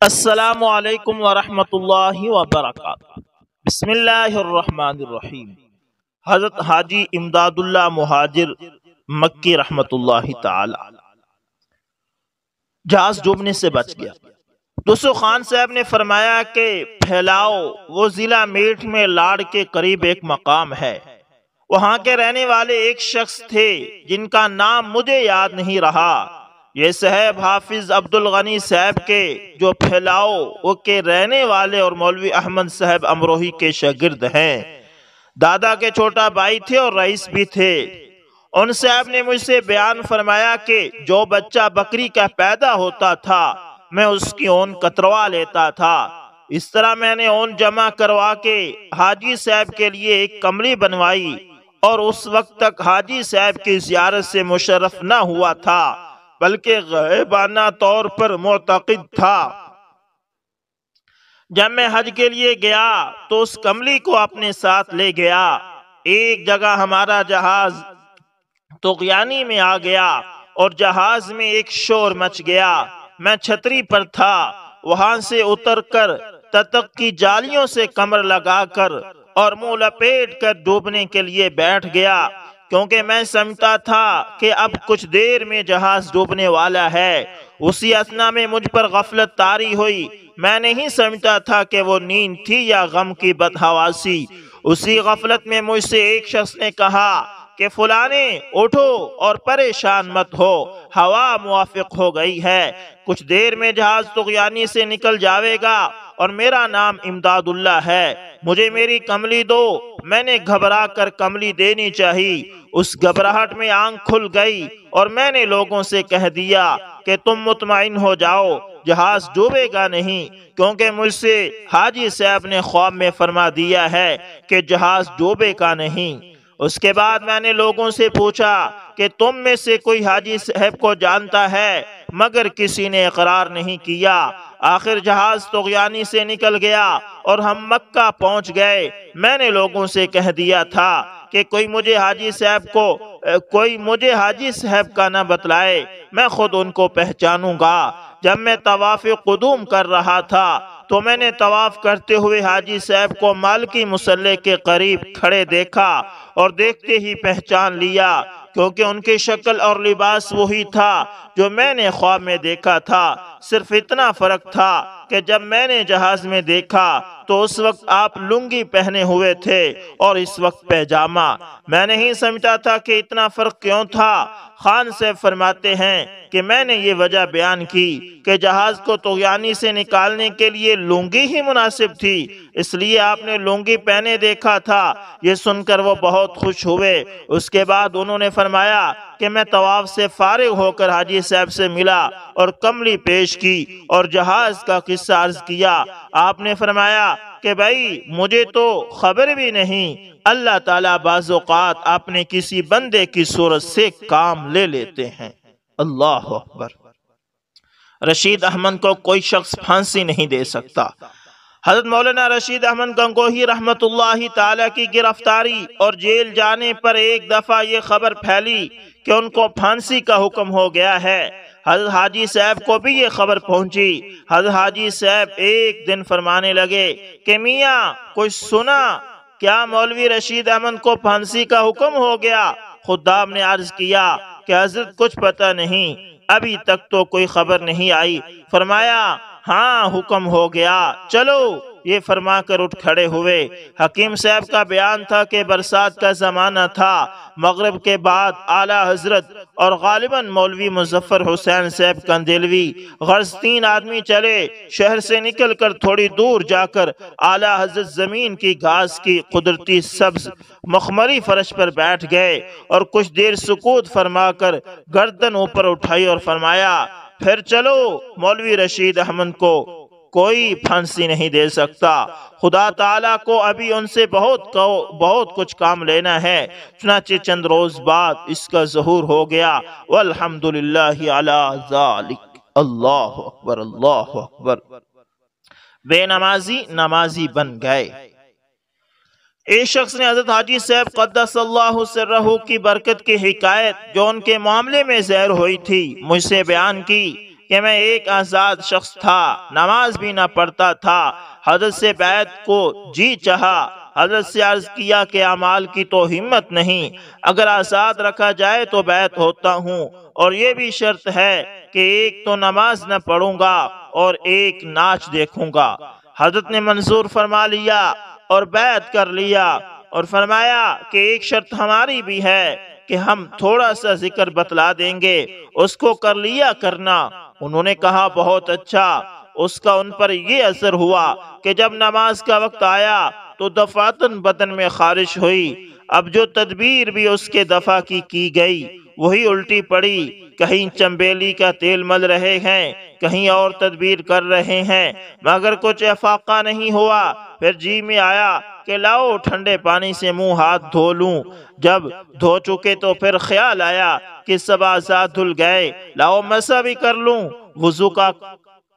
السلام علیکم ورحمۃ اللہ وبرکاتہ۔ بسم اللہ الرحمن الرحیم۔ حضرت حاجی امداد اللہ مہاجر مکی رحمۃ اللہ تعالی جہاز ڈوبنے سے بچ گیا۔ دوستو، خان صاحب نے فرمایا کہ پھیلاؤ وہ ضلع میٹھ میں لاڑ کے قریب ایک مقام ہے، وہاں کے رہنے والے ایک شخص تھے جن کا نام مجھے یاد نہیں رہا۔ یہ صاحب حافظ عبد الغنی صاحب کے جو پھیلاؤ کے رہنے والے اور مولوی احمد صاحب امروہی کے شاگرد ہیں، دادا کے چھوٹا بھائی تھے اور رئیس بھی تھے۔ ان صاحب نے مجھ سے بیان فرمایا کہ جو بچہ بکری کا پیدا ہوتا تھا میں اس کی اون کتروا لیتا تھا۔ اس طرح میں نے اون جمع کروا کے حاجی صاحب کے لیے ایک کملی بنوائی، اور اس وقت تک حاجی صاحب کی زیارت سے مشرف نہ ہوا تھا بلکہ غائبانہ طور پر معتقد تھا۔ جب میں حج کے لیے گیا تو اس کملی کو اپنے ساتھ لے گیا۔ ایک جگہ ہمارا جہاز طغیانی میں آ گیا اور جہاز میں ایک شور مچ گیا۔ میں چھتری پر تھا، وہاں سے اتر کر تتق کی جالیوں سے کمر لگا کر اور منہ لپیٹ کر ڈوبنے کے لیے بیٹھ گیا، کیونکہ میں سمجھتا تھا کہ اب کچھ دیر میں جہاز ڈوبنے والا ہے۔ اسی اثنا میں مجھ پر غفلت طاری ہوئی۔ میں نہیں سمجھتا تھا کہ وہ نیند تھی یا غم کی بدحواسی۔ اسی غفلت میں مجھ سے ایک شخص نے کہا کہ فلانے اٹھو اور پریشان مت ہو، ہوا موافق ہو گئی ہے، کچھ دیر میں جہاز طغیانی سے نکل جاوے گا اور میرا نام امداد اللہ ہے، مجھے میری کملی دو۔ میں نے گھبرا کر کملی دینی چاہی۔ اس گھبراہٹ میں آنکھ کھل گئی اور میں نے لوگوں سے کہہ دیا کہ تم مطمئن ہو جاؤ، جہاز ڈوبے گا نہیں، کیونکہ مجھ سے حاجی صاحب نے خواب میں فرما دیا ہے کہ جہاز ڈوبے گا نہیں۔ اس کے بعد میں نے لوگوں سے پوچھا کہ تم میں سے کوئی حاجی صاحب کو جانتا ہے، مگر کسی نے اقرار نہیں کیا۔ آخر جہاز طغیانی سے نکل گیا اور ہم مکہ پہنچ گئے۔ میں نے لوگوں سے کہہ دیا تھا کہ کوئی مجھے حاجی صاحب کا نہ بتلائے، میں خود ان کو پہچانوں گا۔ جب میں طواف قدوم کر رہا تھا تو میں نے طواف کرتے ہوئے حاجی صاحب کو مالکی مصلی کے قریب کھڑے دیکھا اور دیکھتے ہی پہچان لیا، کیونکہ ان کی شکل اور لباس وہی تھا جو میں نے خواب میں دیکھا تھا۔ صرف اتنا فرق تھا کہ جب میں نے جہاز میں دیکھا تو اس وقت آپ لنگی پہنے ہوئے تھے اور اس وقت پیجامہ۔ میں نہیں سمجھتا تھا کہ اتنا فرق کیوں تھا۔ خان صاحب فرماتے ہیں کہ میں نے یہ وجہ بیان کی کہ جہاز کو طغیانی سے نکالنے کے لیے لنگی ہی مناسب تھی، اس لیے آپ نے لنگی پہنے دیکھا تھا۔ یہ سن کر وہ بہت خوش ہوئے۔ اس کے بعد انہوں نے فرمایا کہ میں طواف سے فارغ ہو کر حاجی صاحب سے ملا اور کملی پیش کی اور جہاز کا قصہ عرض کیا۔ آپ نے فرمایا کہ بھائی مجھے تو خبر بھی نہیں، اللہ تعالیٰ بعض اوقات اپنے کسی بندے کی صورت سے کام لے لیتے ہیں۔ اللہ اکبر۔ رشید احمد کو کوئی شخص پھانسی نہیں دے سکتا۔ حضرت مولانا رشید احمد گنگوہی رحمت اللہ تعالی کی گرفتاری اور جیل جانے پر ایک دفعہ یہ خبر پھیلی کہ ان کو پھانسی کا حکم ہو گیا ہے۔ حضرت حاجی صاحب کو بھی یہ خبر پہنچی۔ حضرت حاجی صاحب ایک دن فرمانے لگے کہ میاں کچھ سنا کیا؟ مولوی رشید احمد کو پھانسی کا حکم ہو گیا؟ خدام نے عرض کیا کہ حضرت کچھ پتہ نہیں، ابھی تک تو کوئی خبر نہیں آئی۔ فرمایا ہاں حکم ہو گیا، چلو۔ یہ فرما کر اٹھ کھڑے ہوئے۔ حکیم صاحب کا بیان تھا کہ برسات کا زمانہ تھا۔ مغرب کے بعد اعلی حضرت اور غالباً مولوی مظفر حسین صاحب کندیلوی غرض 3 آدمی چلے۔ شہر سے نکل کر تھوڑی دور جا کر اعلی حضرت زمین کی گھاس کی قدرتی سبز مخمری فرش پر بیٹھ گئے اور کچھ دیر سکوت فرما کر گردن اوپر اٹھائی اور فرمایا پھر چلو، مولوی رشید احمد کو کوئی پھانسی نہیں دے سکتا۔ خدا تعالیٰ کو ابھی ان سے بہت کچھ کام لینا ہے۔ چنانچہ چند روز بعد اس کا ظہور ہو گیا۔ والحمدللہ علی ذالک۔ اللہ اکبر، اللہ اکبر۔ بے نمازی نمازی بن گئے۔ ایک شخص نے حضرت حاجی صاحب قدس اللہ سرہ کی برکت کی حکایت جو ان کے معاملے میں ظاہر ہوئی تھی مجھ سے بیان کی کہ کہ میں ایک آزاد شخص تھا، نماز بھی نہ پڑھتا تھا۔ حضرت سے بیعت کو جی چاہا۔ حضرت سے عرض کیا کہ اعمال کی تو ہمت نہیں، اگر آزاد رکھا جائے تو بیعت ہوتا ہوں، اور یہ بھی شرط ہے کہ ایک تو نماز نہ پڑھوں گا اور ایک ناچ دیکھوں گا۔ حضرت نے منظور فرما لیا اور بیعت کر لیا، اور فرمایا کہ ایک شرط ہماری بھی ہے کہ ہم تھوڑا سا ذکر بتلا دیں گے، اس کو کر لیا کرنا۔ انہوں نے کہا بہت اچھا۔ اس کا ان پر یہ اثر ہوا کہ جب نماز کا وقت آیا تو دفعتاً بدن میں خارش ہوئی۔ اب جو تدبیر بھی اس کے دفع کی گئی وہی الٹی پڑی۔ کہیں چنبیلی کا تیل مل رہے ہیں، کہیں اور تدبیر کر رہے ہیں، مگر کچھ افاقہ نہیں ہوا۔ پھر جی میں آیا کہ لاؤ ٹھنڈے پانی سے منہ ہاتھ دھو لوں۔ جب دھو چکے تو پھر خیال آیا کہ سب اعضاء دھل گئے، لاؤ مسح بھی کر لوں۔ وضو کا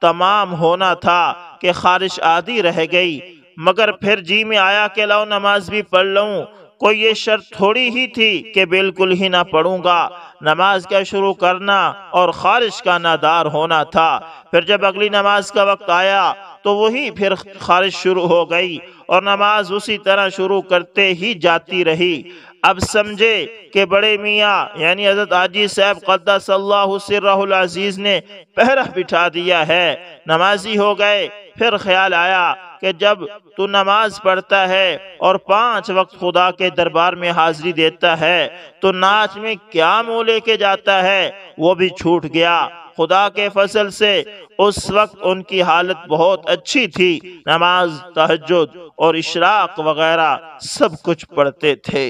تمام ہونا تھا کہ خارش آدھی رہ گئی، مگر پھر جی میں آیا کہ لاؤ نماز بھی پڑھ لوں۔ کوئی یہ شرط تھوڑی ہی تھی کہ بالکل ہی نہ پڑھوں گا۔ نماز کا شروع کرنا اور خارش کا نادار ہونا تھا۔ پھر جب اگلی نماز کا وقت آیا تو وہی پھر خارش شروع ہو گئی اور نماز اسی طرح شروع کرتے ہی جاتی رہی۔ اب سمجھے کہ بڑے میاں یعنی حضرت حاجی صاحب قدس اللہ سرہ العزیز نے پہرہ بٹھا دیا ہے، نمازی ہو گئے۔ پھر خیال آیا کہ جب تو نماز پڑھتا ہے اور 5 وقت خدا کے دربار میں حاضری دیتا ہے تو ناچ میں کیا منہ لے کے جاتا ہے، وہ بھی چھوٹ گیا۔ خدا کے فضل سے اس وقت ان کی حالت بہت اچھی تھی، نماز، تہجد اور اشراق وغیرہ سب کچھ پڑھتے تھے۔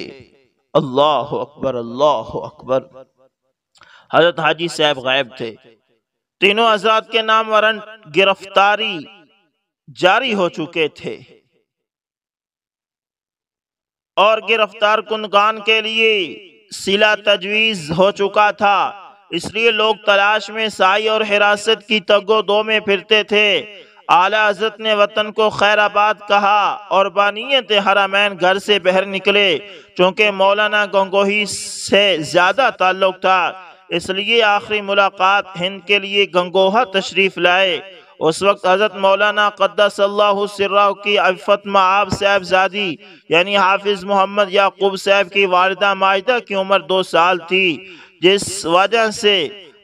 اللہ اکبر، اللہ اکبر۔ حضرت حاجی صاحب غائب تھے۔ تینوں حضرات کے نام وارنٹ گرفتاری جاری ہو چکے تھے اور گرفتار کنندگان کے لیے صلہ تجویز ہو چکا تھا، اس لیے لوگ تلاش میں سائی اور حراست کی تگ و دو میں پھرتے تھے۔ اعلیٰ حضرت نے وطن کو خیر آباد کہا اور بانیت حرمین گھر سے باہر نکلے۔ چونکہ مولانا گنگوہی سے زیادہ تعلق تھا، اس لیے آخری ملاقات ہند کے لیے گنگوہا تشریف لائے۔ اس وقت حضرت مولانا قدس اللہ سرہ کی عفت معاب صاحبزادی یعنی حافظ محمد یعقوب صاحب کی والدہ ماجدہ کی عمر 2 سال تھی، جس وجہ سے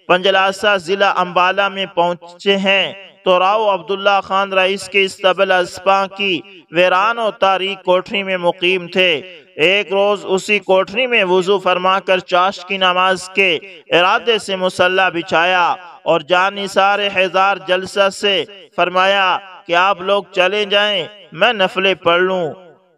پنجلاسہ ضلع امبالہ میں پہنچے ہیں تو راؤ عبداللہ خان رئیس کے استبل اسپاں کی ویران و تاریک کوٹری میں مقیم تھے۔ ایک روز اسی کوٹری میں وضو فرما کر چاشت کی نماز کے ارادے سے مصلی بچھایا اور جانثار ہزار جلسہ سے فرمایا کہ آپ لوگ چلے جائیں، میں نفلیں پڑھ لوں۔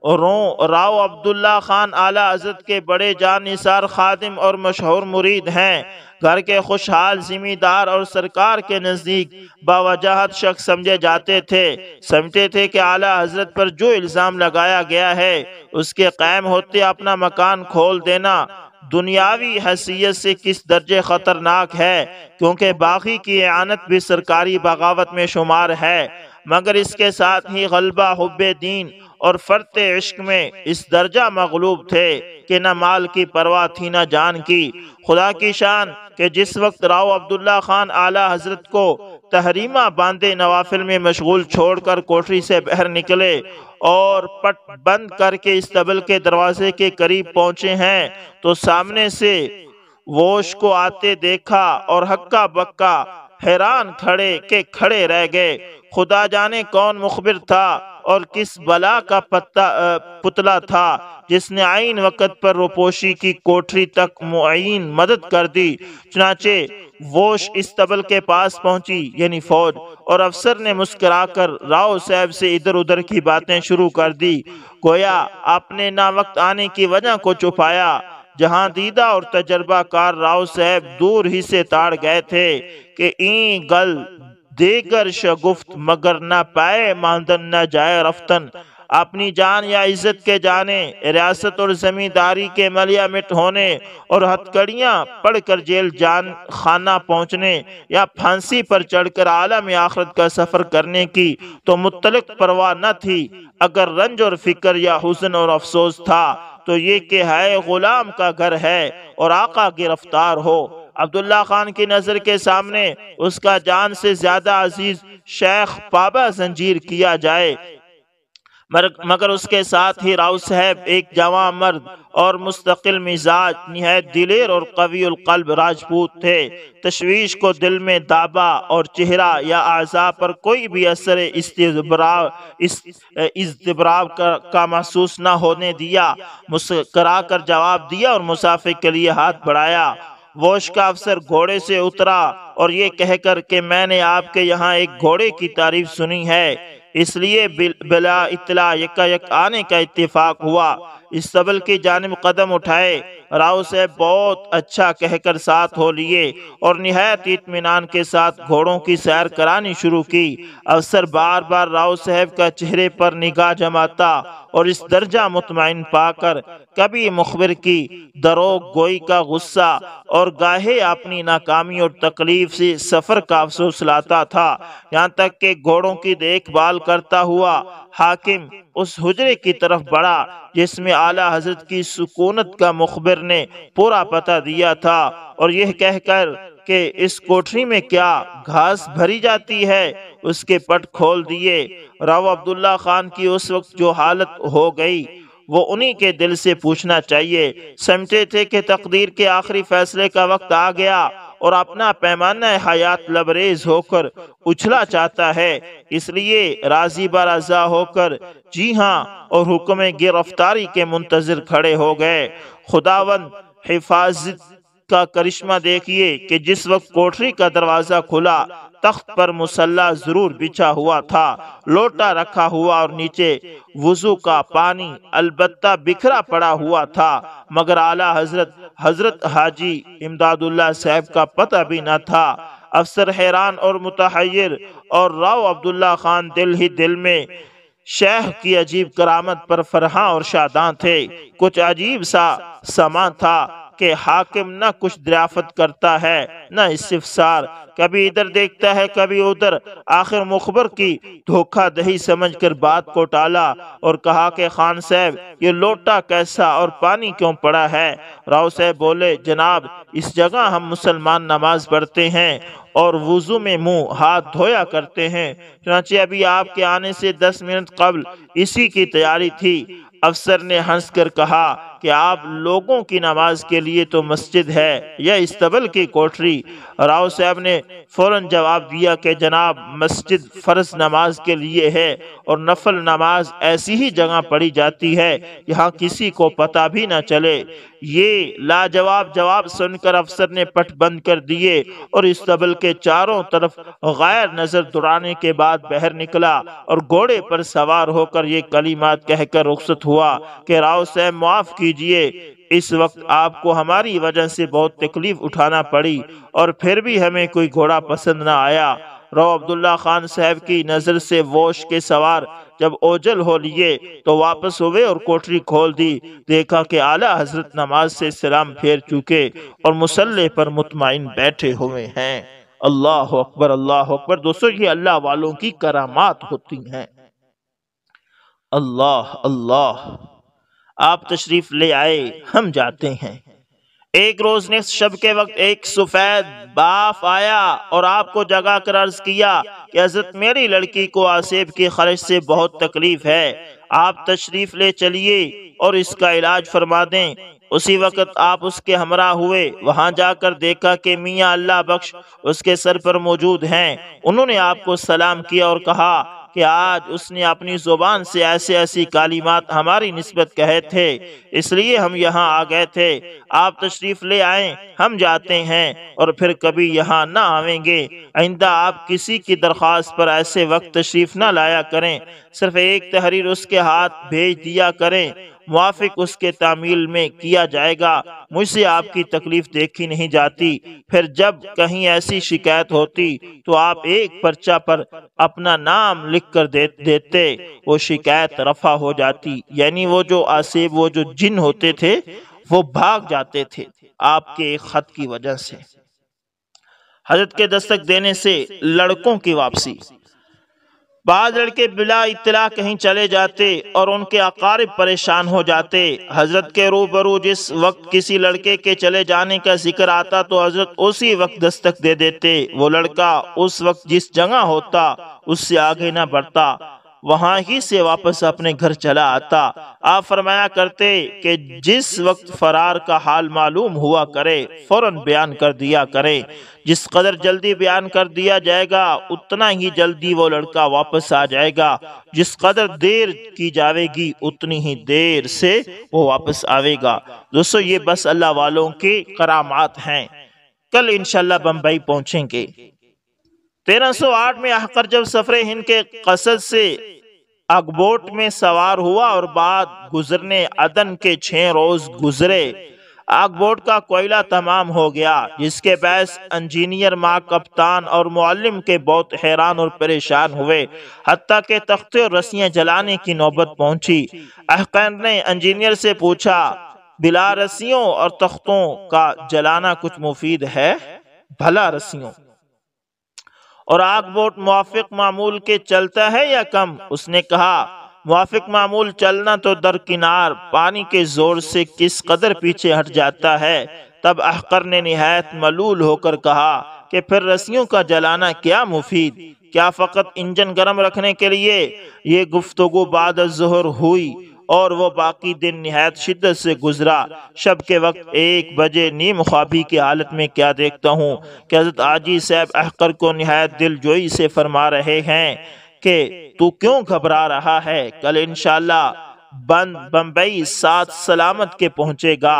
راؤ عبداللہ خان اعلیٰ حضرت کے بڑے جانثار خادم اور مشہور مرید ہیں۔ گھر کے خوشحال ذمہ دار اور سرکار کے نزدیک باوجاہت شخص سمجھے جاتے تھے۔ سمجھتے تھے کہ اعلیٰ حضرت پر جو الزام لگایا گیا ہے اس کے قائم ہوتے اپنا مکان کھول دینا دنیاوی حیثیت سے کس درجے خطرناک ہے، کیونکہ باغی کی اعانت بھی سرکاری بغاوت میں شمار ہے، مگر اس کے ساتھ ہی غلبہ حب دین اور فرط عشق میں اس درجہ مغلوب تھے کہ نہ مال کی پرواہ تھی نہ جان کی۔ خدا کی شان کہ جس وقت راؤ عبداللہ خان اعلیٰ حضرت کو تحریمہ باندھے نوافل میں مشغول چھوڑ کر کوٹری سے باہر نکلے اور پٹ بند کر کے استبل کے دروازے کے قریب پہنچے ہیں تو سامنے سے ووش کو آتے دیکھا اور ہکا بکا حیران کھڑے رہ گئے۔ خدا جانے کون مخبر تھا اور کس بلا کا پتلا تھا جس نے عین وقت پر روپوشی کی کوٹری تک معین مدد کر دی۔ چنانچہ ووش استبل کے پاس پہنچی یعنی فوج، اور افسر نے مسکرا کر راؤ صاحب سے ادھر ادھر کی باتیں شروع کر دی، گویا اپنے نا وقت آنے کی وجہ کو چھپایا۔ جہاں دیدہ اور تجربہ کار راؤ صاحب دور ہی سے تاڑ گئے تھے کہ این گل دیگر شگفت مگر نہ پائے ماندن نہ جائے رفتن۔ اپنی جان یا عزت کے جانے، ریاست اور زمینداری کے ملیا مٹ ہونے اور ہتھکڑیاں پڑھ کر جیل جان خانہ پہنچنے یا پھانسی پر چڑھ کر عالم آخرت کا سفر کرنے کی تو مطلق پرواہ نہ تھی۔ اگر رنج اور فکر یا حزن اور افسوس تھا تو یہ کہ ہے غلام کا گھر ہے اور آقا گرفتار ہو۔ عبداللہ خان کی نظر کے سامنے اس کا جان سے زیادہ عزیز شیخ پابا زنجیر کیا جائے، مگر اس کے ساتھ ہی راؤ صاحب ایک جوان مرد اور مستقل مزاج، نہایت دلیر اور قوی القلب راجپوت تھے۔ تشویش کو دل میں دابا اور چہرہ یا اعضاء پر کوئی بھی اثر اضطراب کا محسوس نہ ہونے دیا۔ مسکرا کر جواب دیا اور مسافر کے لیے ہاتھ بڑھایا۔ ووش کا افسر گھوڑے سے اترا اور یہ کہہ کر کہ میں نے آپ کے یہاں ایک گھوڑے کی تعریف سنی ہے، اس لیے بلا اطلاع یک آنے کا اتفاق ہوا۔ استبل کی جانب قدم اٹھائے، راؤ صاحب بہت اچھا کہہ کر ساتھ ہو لیے اور نہایت اطمینان کے ساتھ گھوڑوں کی سیر کرانی شروع کی۔ افسر بار بار راؤ صاحب کا چہرے پر نگاہ جماتا اور اس درجہ مطمئن پا کر کبھی مخبر کی دروغ گوئی کا غصہ اور گاہے اپنی ناکامی اور تکلیف سے سفر کا افسوس لاتا تھا، یہاں تک کہ گھوڑوں کی دیکھ بھال کرتا ہوا حاکم اس حجرے کی طرف بڑھا جس میں اعلیٰ حضرت کی سکونت کا مخبر نے پورا پتہ دیا تھا، اور یہ کہہ کر کہ اس کوٹری میں کیا گھاس بھری جاتی ہے اس کے پٹ کھول دیے۔ راؤ عبداللہ خان کی اس وقت جو حالت ہو گئی وہ انہی کے دل سے پوچھنا چاہیے۔ سمجھتے تھے کہ تقدیر کے آخری فیصلے کا وقت آ گیا اور اپنا پیمانہ حیات لبریز ہو کر اچھلا چاہتا ہے، اس لیے راضی برضا ہو کر جی ہاں اور حکم گرفتاری کے منتظر کھڑے ہو گئے۔ خداوند حفاظت کا کرشمہ دیکھیے کہ جس وقت کوٹری کا دروازہ کھلا، تخت پر مسلح ضرور بچھا ہوا تھا، لوٹا رکھا ہوا اور نیچے وضو کا پانی البتہ بکھرا پڑا ہوا تھا، مگر اعلیٰ حضرت حاجی امداد اللہ صاحب کا پتہ بھی نہ تھا۔ افسر حیران اور متحیر اور راؤ عبداللہ خان دل ہی دل میں شیخ کی عجیب کرامت پر فرحاں اور شاداں تھے۔ کچھ عجیب سا سما تھا کہ حاکم نہ کچھ دریافت کرتا ہے نہ استفسار، کبھی ادھر دیکھتا ہے کبھی ادھر۔ آخر مخبر کی دھوکہ دہی سمجھ کر بات کو ٹالا اور کہا کہ خان صاحب یہ لوٹا کیسا اور پانی کیوں پڑا ہے؟ راؤ صاحب بولے جناب اس جگہ ہم مسلمان نماز پڑھتے ہیں اور وضو میں منہ ہاتھ دھویا کرتے ہیں، چنانچہ ابھی آپ کے آنے سے 10 منٹ قبل اسی کی تیاری تھی۔ افسر نے ہنس کر کہا کہ آپ لوگوں کی نماز کے لیے تو مسجد ہے یا استبل کی کوٹری؟ راؤ صاحب نے فوراً جواب دیا کہ جناب مسجد فرض نماز کے لیے ہے اور نفل نماز ایسی ہی جگہ پڑھی جاتی ہے یہاں کسی کو پتہ بھی نہ چلے۔ یہ لاجواب جواب سن کر افسر نے پٹ بند کر دیے اور استبل کے چاروں طرف غیر نظر دوڑانے کے بعد باہر نکلا اور گھوڑے پر سوار ہو کر یہ کلمات کہہ کر رخصت ہوا کہ راؤ صاحب معاف کیجئے، اس وقت آپ کو ہماری وجہ سے بہت تکلیف اٹھانا پڑی اور پھر بھی ہمیں کوئی گھوڑا پسند نہ آیا۔ راؤ عبداللہ خان صاحب کی نظر سے ووش کے سوار جب اوجل ہو لیے تو واپس ہوئے اور کوٹری کھول دی، دیکھا کہ اعلیٰ حضرت نماز سے سلام پھیر چکے اور مصلی پر مطمئن بیٹھے ہوئے ہیں۔ اللہ اکبر اللہ اکبر۔ دوستو یہ اللہ والوں کی کرامات ہوتی ہیں۔ اللہ اللہ، آپ تشریف لے آئے، ہم جاتے ہیں۔ ایک روز نصف شب کے وقت ایک سفید باف آیا اور آپ کو جگا کر عرض کیا کہ حضرت میری لڑکی کو آسیب کی خرش سے بہت تکلیف ہے، آپ تشریف لے چلیے اور اس کا علاج فرما دیں۔ اسی وقت آپ اس کے ہمراہ ہوئے، وہاں جا کر دیکھا کہ میاں اللہ بخش اس کے سر پر موجود ہیں۔ انہوں نے آپ کو سلام کیا اور کہا کہ آج اس نے اپنی زبان سے ایسی کلمات ہماری نسبت کہے تھے، اس لیے ہم یہاں آ گئے تھے۔ آپ تشریف لے آئیں، ہم جاتے ہیں اور پھر کبھی یہاں نہ آئیں گے۔ آئندہ آپ کسی کی درخواست پر ایسے وقت تشریف نہ لایا کریں، صرف ایک تحریر اس کے ہاتھ بھیج دیا کریں، موافق اس کے تعمیل میں کیا جائے گا۔ مجھ سے آپ کی تکلیف دیکھی نہیں جاتی، پھر جب کہیں ایسی شکایت ہوتی تو آپ ایک پرچہ پر اپنا نام لکھ کر دیتے، وہ شکایت رفع ہو جاتی، یعنی وہ جو آسیب، وہ جو جن ہوتے تھے وہ بھاگ جاتے تھے آپ کے ایک خط کی وجہ سے۔ حضرت کے دستک دینے سے لڑکوں کی واپسی۔ بعض لڑکے بلا اطلاع کہیں چلے جاتے اور ان کے اقارب پریشان ہو جاتے۔ حضرت کے روبرو جس وقت کسی لڑکے کے چلے جانے کا ذکر آتا تو حضرت اسی وقت دستک دے دیتے۔ وہ لڑکا اس وقت جس جگہ ہوتا اس سے آگے نہ بڑھتا، وہاں ہی سے واپس اپنے گھر چلا آتا۔ آپ فرمایا کرتے کہ جس وقت فرار کا حال معلوم ہوا کرے فوراً بیان کر دیا کرے، جس قدر جلدی بیان کر دیا جائے گا اتنا ہی جلدی وہ لڑکا واپس آ جائے گا، جس قدر دیر کی جاوے گی اتنی ہی دیر سے وہ واپس آئے گا۔ دوستو یہ بس اللہ والوں کے کرامات ہیں۔ کل انشاءاللہ بمبئی پہنچیں گے۔ 1308 میں احقر جب سفر ہند کے قصد سے اگبوٹ میں سوار ہوا اور بعد گزرنے عدن کے 6 روز گزرے، اگبوٹ کا کوئلہ تمام ہو گیا، جس کے باعث انجینئر ماں کپتان اور معلم کے بہت حیران اور پریشان ہوئے، حتیٰ کہ تختے اور رسیاں جلانے کی نوبت پہنچی۔ احقر نے انجینئر سے پوچھا، بلا رسیوں اور تختوں کا جلانا کچھ مفید ہے؟ بھلا رسیوں اور آگ بوٹ موافق معمول کے چلتا ہے یا کم؟ اس نے کہا، موافق معمول چلنا تو درکنار، پانی کے زور سے کس قدر پیچھے ہٹ جاتا ہے۔ تب احقر نے نہایت ملول ہو کر کہا کہ پھر رسیوں کا جلانا کیا مفید؟ کیا فقط انجن گرم رکھنے کے لیے؟ یہ گفتگو بعد الظہر ہوئی اور وہ باقی دن نہایت شدت سے گزرا۔ شب کے وقت 1 بجے نیم خوابی کی حالت میں کیا دیکھتا ہوں کہ حضرت حاجی صاحب احقر کو نہایت دل جوئی سے فرما رہے ہیں کہ تو کیوں گھبرا رہا ہے؟ کل انشاءاللہ بمبئی ساتھ سلامت کے پہنچے گا۔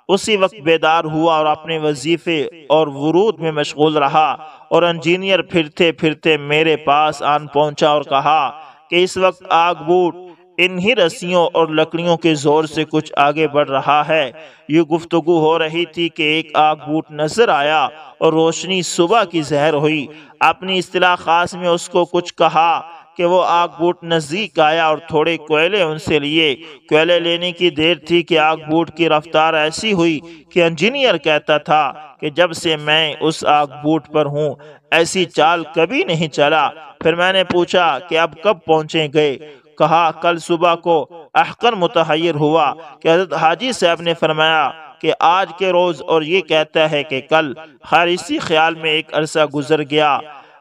اسی وقت بیدار ہوا اور اپنے وظیفے اور ورود میں مشغول رہا، اور انجینئر پھرتے پھرتے میرے پاس آن پہنچا اور کہا کہ اس وقت آگ بوٹ انہی رسیوں اور لکڑیوں کے زور سے کچھ آگے بڑھ رہا ہے۔ یہ گفتگو ہو رہی تھی کہ ایک آگ بوٹ نظر آیا اور روشنی صبح کی ظاہر ہوئی۔ اپنی اصطلاح خاص میں اس کو کچھ کہا کہ وہ آگ بوٹ نزدیک آیا اور تھوڑے کوئلے ان سے لیے۔ کوئلے لینے کی دیر تھی کہ آگ بوٹ کی رفتار ایسی ہوئی کہ انجینئر کہتا تھا کہ جب سے میں اس آگ بوٹ پر ہوں ایسی چال کبھی نہیں چلا۔ پھر میں نے پوچھا کہ اب کب پہنچیں گے؟ کہا کل صبح کو۔ احقر متحیر ہوا کہ حضرت حاجی صاحب نے فرمایا کہ آج کے روز اور یہ کہتا ہے کہ کل۔ خیر اسی خیال میں ایک عرصہ گزر گیا۔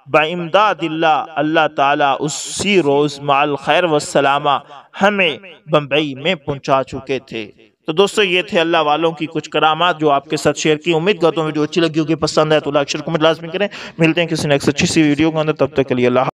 بامداد اللہ تعالیٰ اسی روز مع الخیر والسلامہ ہمیں بمبئی میں پہنچا چکے تھے۔ تو دوستو یہ تھے اللہ والوں کی کچھ کرامات جو آپ کے ساتھ شیئر کی۔ امید کرتا ہوں ویڈیو اچھی لگی ہوگی، پسند ہے تو لائک شیئر کمنٹ لازمی کریں۔ ملتے ہیں کسی نیکسٹ اچھی سی ویڈیو کے اندر، تب تک کے لیے اللہ